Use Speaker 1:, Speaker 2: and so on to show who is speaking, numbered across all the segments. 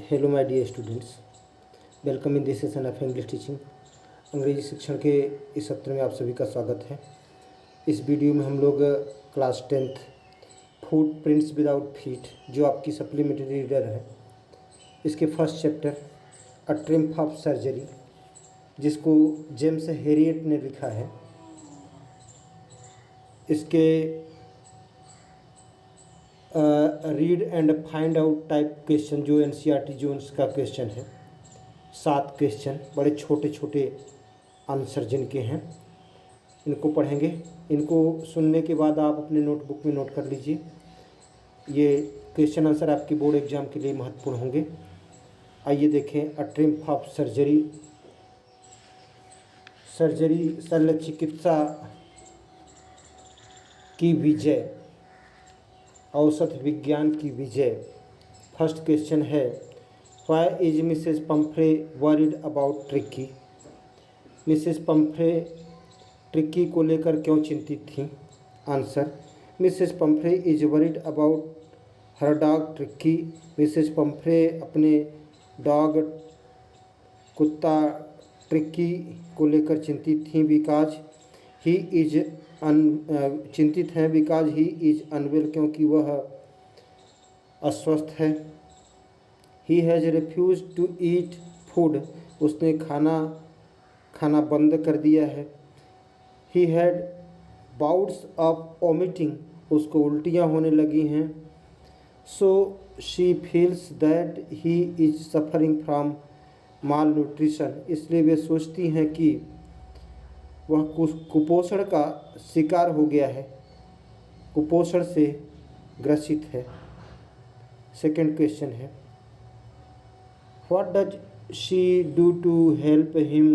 Speaker 1: Hello my dear students, welcome in this session of English teaching. अंग्रेजी शिक्षण के इस सत्र में आप सभी का स्वागत है। इस वीडियो में हम लोग class 10th food prints without feet, जो आपकी सप्लीमेंट्री रीडर है, इसके first chapter a triumph of surgery, जिसको जेम्स हेरियट ने लिखा है, इसके read and find out type question, जो एनसीईआरटी जोन्स का क्वेश्चन है। 7 क्वेश्चन बड़े छोटे छोटे आंसर जिनके हैं, इनको पढ़ेंगे। इनको सुनने के बाद आप अपने नोटबुक में नोट कर लीजिए। ये क्वेश्चन आंसर आपकी बोर्ड एग्जाम के लिए महत्वपूर्ण होंगे। आइए देखें। अ ट्रिम्फ ऑफ सर्जरी, सर्जरी शल्य चिकित्सा की विजय, औषध विज्ञान की विजय। फर्स्ट क्वेश्चन है, why is Mrs Pomfrey worried about tricky? Mrs Pomfrey tricky को लेकर क्यों चिंतित थीं? Answer, Mrs Pomfrey is worried about her dog tricky. Mrs Pomfrey अपने डॉग कुत्ता ट्रिक्की को लेकर चिंतित थीं बिकॉज ही इज चिंतित हैं बिकॉज ही इज अनवेल, क्योंकि वह अस्वस्थ है। He has refuse to eat food, उसने खाना बंद कर दिया है। He had bouts of vomiting, उसको उल्टियाँ होने लगी हैं। So she feels that he is suffering from malnutrition, इसलिए वे सोचती हैं कि वह कुपोषण का शिकार हो गया है, कुपोषण से ग्रसित है। सेकंड क्वेश्चन है, what does she do to help him?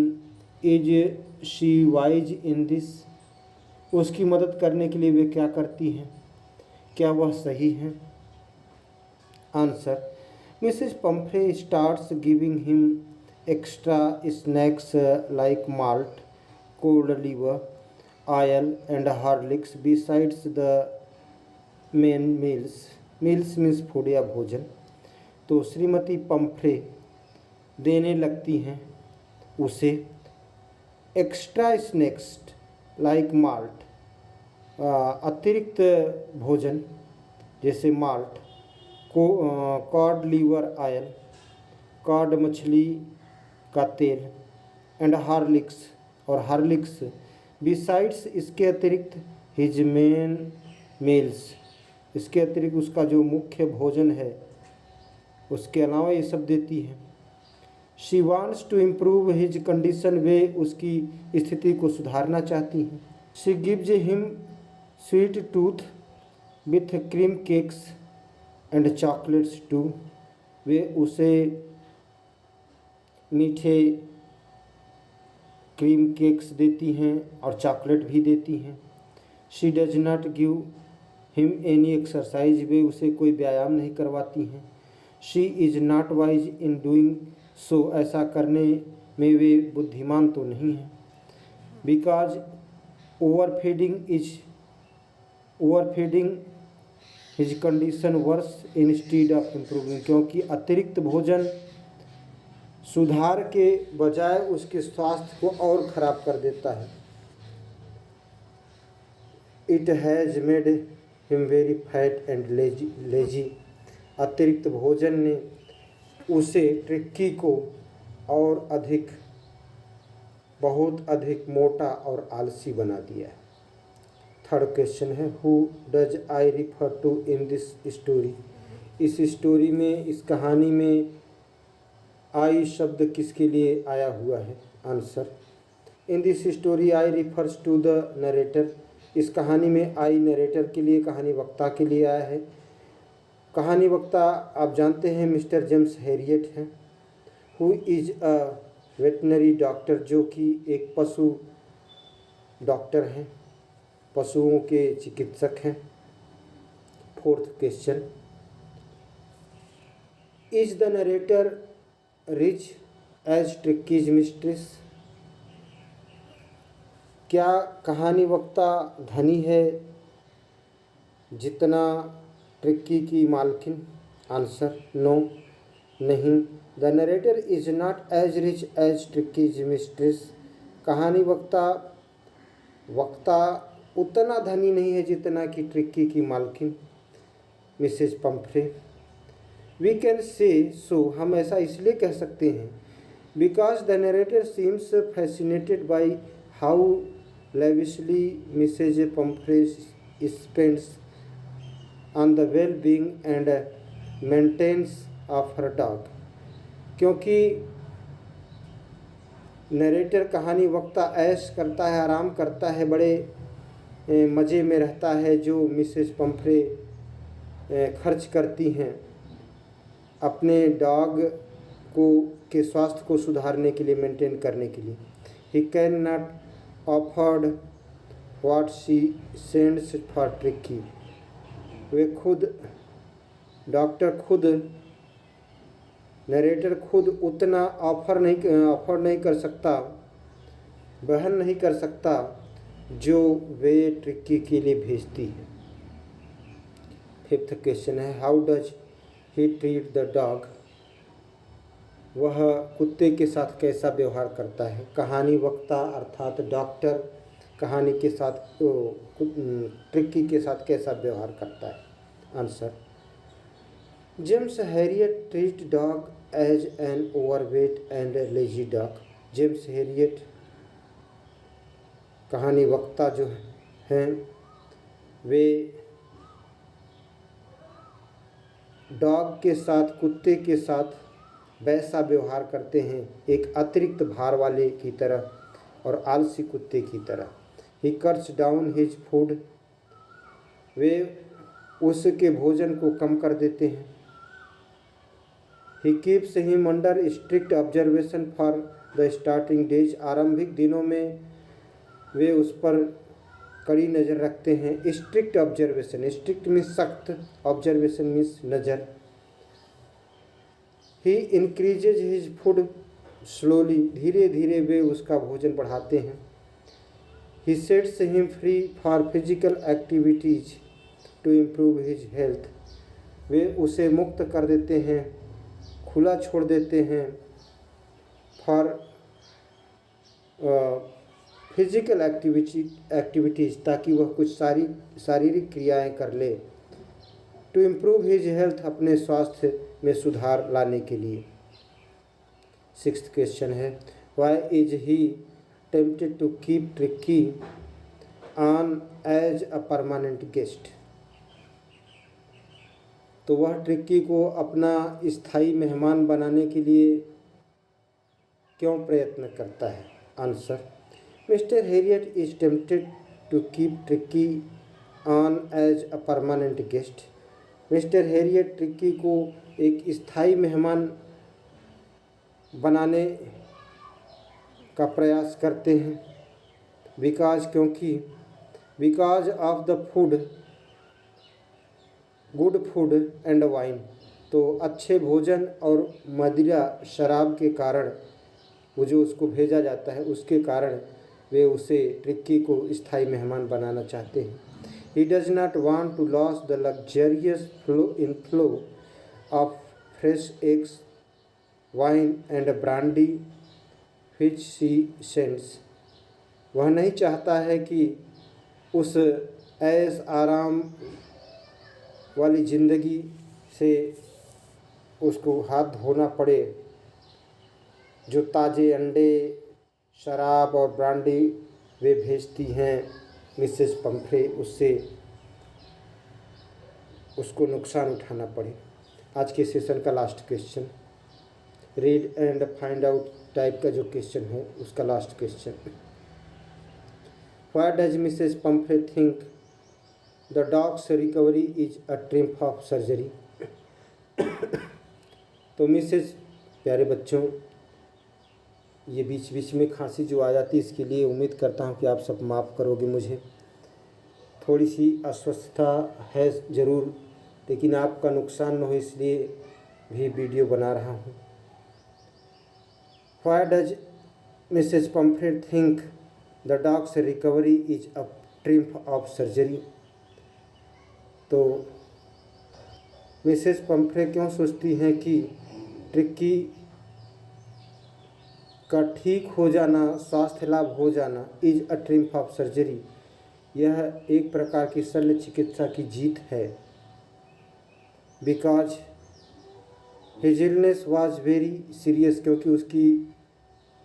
Speaker 1: Is she wise in this? उसकी मदद करने के लिए वे क्या करती हैं? क्या वह सही हैं? Answer, Mrs Pomfrey starts giving him extra snacks like malt, cold liver, oil and horlicks besides the main meals. meals means food या भोजन। तो श्रीमती पंफ्रे देने लगती हैं उसे एक्स्ट्रा स्नैक्स लाइक माल्ट, अतिरिक्त भोजन जैसे malt, cod liver oil, cod मछली का तेल, एंड हार्लिक्स और हार्लिक्स, बिसाइड्स इसके अतिरिक्त, हिज मेन मील्स इसके अतिरिक्त उसका जो मुख्य भोजन है उसके अलावा ये सब देती है। She wants to improve his condition, वे उसकी स्थिति को सुधारना चाहती हैं। She gives him sweet tooth with cream cakes and chocolates too, वे उसे मीठे क्रीम केक्स देती हैं और चॉकलेट भी देती हैं। She does not give him any exercise, वे उसे कोई व्यायाम नहीं करवाती हैं। She is not wise in doing so, ऐसा करने में वे बुद्धिमान तो नहीं हैं। Because overfeeding his condition worse instead of improving, क्योंकि अतिरिक्त भोजन सुधार के बजाय उसके स्वास्थ्य को और खराब कर देता है। It has made him very fat and lazy, अतिरिक्त भोजन ने उसे ट्रिक्की को और बहुत अधिक मोटा और आलसी बना दिया है। थर्ड क्वेश्चन है, who does I refer to in this story? इस स्टोरी में, इस कहानी में आई शब्द किसके लिए आया हुआ है? Answer, in this story I refers to the narrator, इस कहानी में आई नरेटर के लिए, कहानी वक्ता के लिए आया है। कहानी वक्ता आप जानते हैं मिस्टर जेम्स हेरियट हैं। Who is a veterinary doctor, जो कि एक पशु डॉक्टर हैं, पशुओं के चिकित्सक हैं। Fourth question, is the narrator rich as Tricki's mistress? क्या कहानी वक्ता धनी है जितना ट्रिक्की की मालकिन? आंसर, नो, नहीं, the narrator is not as rich as Tricki's mistress. कहानी वक्ता उतना धनी नहीं है जितना कि ट्रिकी की मालकिन Mrs Pomfrey. We can say सो, हम ऐसा इसलिए कह सकते हैं because the narrator seems fascinated by how lavishly Mrs Pumphrey spends on the well being and maintenance of her dog. क्योंकि नरेटर कहानी वक्ता ऐश करता है, आराम करता है, बड़े मज़े में रहता है जो मिसेज पंफ्रे खर्च करती हैं अपने डॉग के स्वास्थ्य को सुधारने के लिए, मेंटेन करने के लिए। He can not afford what she sends for Tricki. वे खुद नरेटर खुद उतना ऑफर नहीं कर सकता, वहन नहीं कर सकता जो वे ट्रिकी के लिए भेजती है। फिफ्थ क्वेश्चन है how does he treat the dog. वह कुत्ते के साथ कैसा व्यवहार करता है। कहानी वक्ता अर्थात डॉक्टर कहानी के साथ ट्रिकी के साथ कैसा व्यवहार करता है। Answer, James Herriot treat dog as an overweight and lazy dog. James Herriot कहानी वक्ता जो हैं वे डॉग के साथ कुत्ते के साथ वैसा व्यवहार करते हैं, एक अतिरिक्त भार वाले की तरह और आलसी कुत्ते की तरह। He cuts down his food, वे उसके भोजन को कम कर देते हैं। He keeps him under strict observation for the starting days, आरंभिक दिनों में वे उस पर कड़ी नज़र रखते हैं। स्ट्रिक्ट ऑब्जर्वेशन, स्ट्रिक्ट मीन्स सख्त, ऑब्जर्वेशन मीन्स नज़र। He increases his food slowly, धीरे धीरे वे उसका भोजन बढ़ाते हैं। He sets him free for physical activities to improve his health, वे उसे मुक्त कर देते हैं, खुला छोड़ देते हैं फॉर फिजिकल एक्टिविटीज़, ताकि वह कुछ शारीरिक क्रियाएं कर ले। टू इम्प्रूव हिज हेल्थ, अपने स्वास्थ्य में सुधार लाने के लिए। सिक्स्थ क्वेश्चन है why is he tempted to keep Tricki on as a permanent guest. तो वह ट्रिकी को अपना स्थायी मेहमान बनाने के लिए क्यों प्रयत्न करता है। Answer, Mr Herriot is tempted to keep Tricki on as a permanent guest. Mr Herriot Tricki को एक स्थायी मेहमान बनाने का प्रयास करते हैं because of the food, good food and wine. तो अच्छे भोजन और मदिरा शराब के कारण वो जो उसको भेजा जाता है उसके कारण वे उसे ट्रिकी को स्थायी मेहमान बनाना चाहते हैं। He does not want to loss the luxurious flow of fresh eggs, wine and brandy which she sends. वह नहीं चाहता है कि उस ऐश आराम वाली ज़िंदगी से उसको हाथ धोना पड़े जो ताज़े अंडे, शराब और ब्रांडी वे भेजती हैं मिसेस पंफ्रे, उससे उसको नुकसान उठाना पड़े। आज के सेशन का last question, read and find out type का जो क्वेश्चन है उसका last question. Why does Mrs Pomfrey think the dog's recovery is a triumph of surgery. तो मिसेज, प्यारे बच्चों, ये बीच बीच में खांसी जो आ जाती है इसके लिए उम्मीद करता हूँ कि आप सब माफ़ करोगे मुझे। थोड़ी सी अस्वस्थता है ज़रूर, लेकिन आपका नुकसान न हो इसलिए भी वीडियो बना रहा हूँ। Why does Mrs Pumphrey think the dog's recovery is a triumph of surgery. तो मिसेस पंफ्रे क्यों सोचती हैं कि ट्रिक्की का ठीक हो जाना, स्वास्थ्य लाभ हो जाना is a triumph of surgery, यह एक प्रकार की शल्य चिकित्सा की जीत है। Because his illness was very serious, क्योंकि उसकी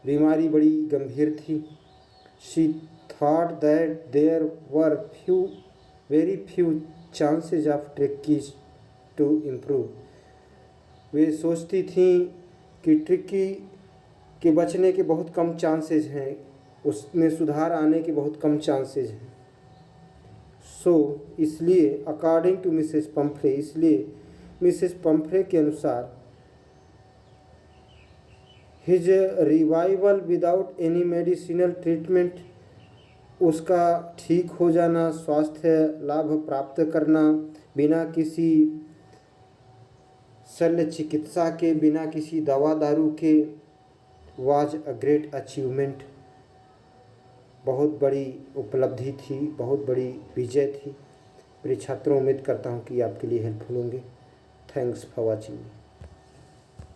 Speaker 1: बीमारी बड़ी गंभीर थी। She thought that there were very few chances of Tricki to improve. वे सोचती थीं कि ट्रिक्की के बचने के बहुत कम चांसेस हैं, उसमें सुधार आने के बहुत कम चांसेस हैं। इसलिए अकॉर्डिंग टू मिसेस पंफ्रे, इसलिए मिसेस पंफ्रे के अनुसार his revival without any medicinal treatment, उसका ठीक हो जाना, स्वास्थ्य लाभ प्राप्त करना बिना किसी शल्य चिकित्सा के, बिना किसी दवा दारू के, वाज अ ग्रेट अचीवमेंट, बहुत बड़ी उपलब्धि थी, बहुत बड़ी विजय थी। मेरे छात्रों, उम्मीद करता हूँ कि आपके लिए हेल्पफुल होंगे। Thanks for watching.